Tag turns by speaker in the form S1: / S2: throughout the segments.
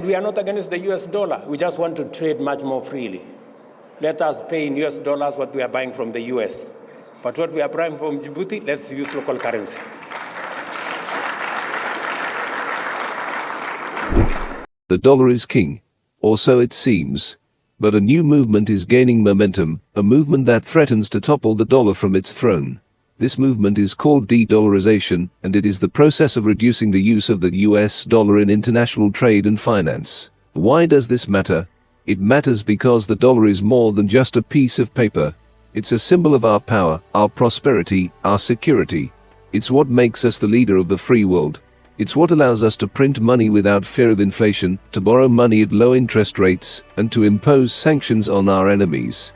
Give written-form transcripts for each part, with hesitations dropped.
S1: We are not against the US dollar. We just want to trade much more freely. Let us pay in US dollars what we are buying from the US. But what we are buying from Djibouti, let's use local currency.
S2: The dollar is king, or so it seems. But a new movement is gaining momentum, a movement that threatens to topple the dollar from its throne. This movement is called de-dollarization, and it is the process of reducing the use of the US dollar in international trade and finance. Why does this matter? It matters because the dollar is more than just a piece of paper. It's a symbol of our power, our prosperity, our security. It's what makes us the leader of the free world. It's what allows us to print money without fear of inflation, to borrow money at low interest rates, and to impose sanctions on our enemies.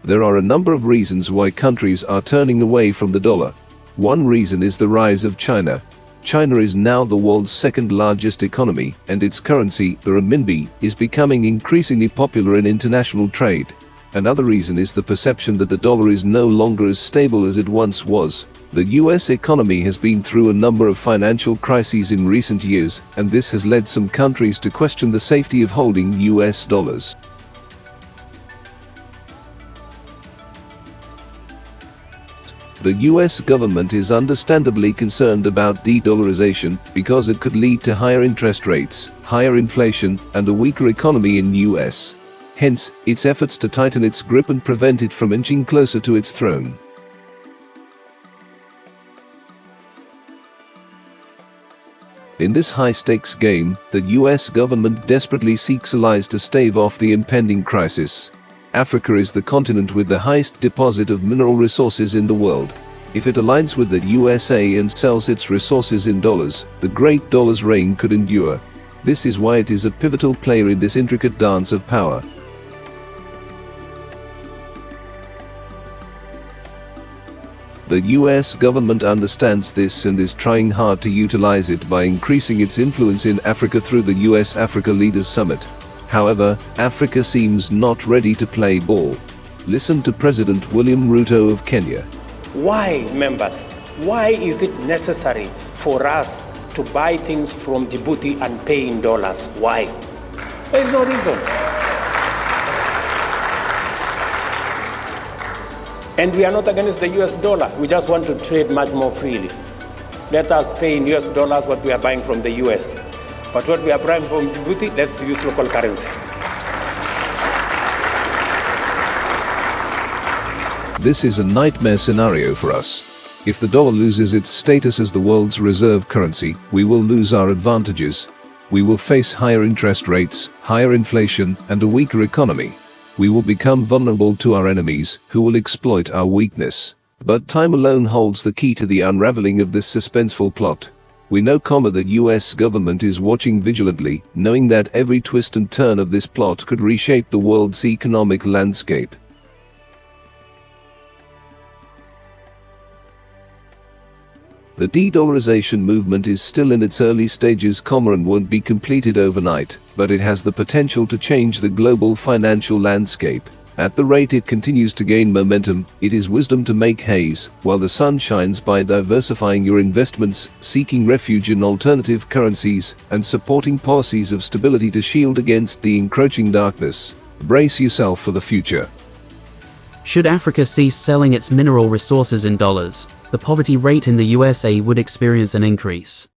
S2: There are a number of reasons why countries are turning away from the dollar. One reason is the rise of China. China is now the world's second largest economy, and its currency, the renminbi, is becoming increasingly popular in international trade. Another reason is the perception that the dollar is no longer as stable as it once was. The US economy has been through a number of financial crises in recent years, and this has led some countries to question the safety of holding US dollars. The US government is understandably concerned about de-dollarization because it could lead to higher interest rates, higher inflation, and a weaker economy in US. Hence, its efforts to tighten its grip and prevent it from inching closer to its throne. In this high-stakes game, the US government desperately seeks allies to stave off the impending crisis. Africa is the continent with the highest deposit of mineral resources in the world. If it aligns with the USA and sells its resources in dollars, the great dollar's reign could endure. This is why it is a pivotal player in this intricate dance of power. The US government understands this and is trying hard to utilize it by increasing its influence in Africa through the US-Africa Leaders Summit. However, Africa seems not ready to play ball. Listen to President William Ruto of Kenya.
S1: Why, members? Why is it necessary for us to buy things from Djibouti and pay in dollars? Why? There is no reason. And we are not against the US dollar. We just want to trade much more freely. Let us pay in US dollars what we are buying from the US. But what we are buying from Djibouti, let's use local currency.
S2: This is a nightmare scenario for us. If the dollar loses its status as the world's reserve currency, we will lose our advantages. We will face higher interest rates, higher inflation, and a weaker economy. We will become vulnerable to our enemies, who will exploit our weakness. But time alone holds the key to the unraveling of this suspenseful plot. We know, the US government is watching vigilantly, knowing that every twist and turn of this plot could reshape the world's economic landscape. The de-dollarization movement is still in its early stages, and won't be completed overnight, but it has the potential to change the global financial landscape. At the rate it continues to gain momentum, it is wisdom to make haze while the sun shines by diversifying your investments, seeking refuge in alternative currencies, and supporting policies of stability to shield against the encroaching darkness. Brace yourself for the future.
S3: Should Africa cease selling its mineral resources in dollars, the poverty rate in the USA would experience an increase.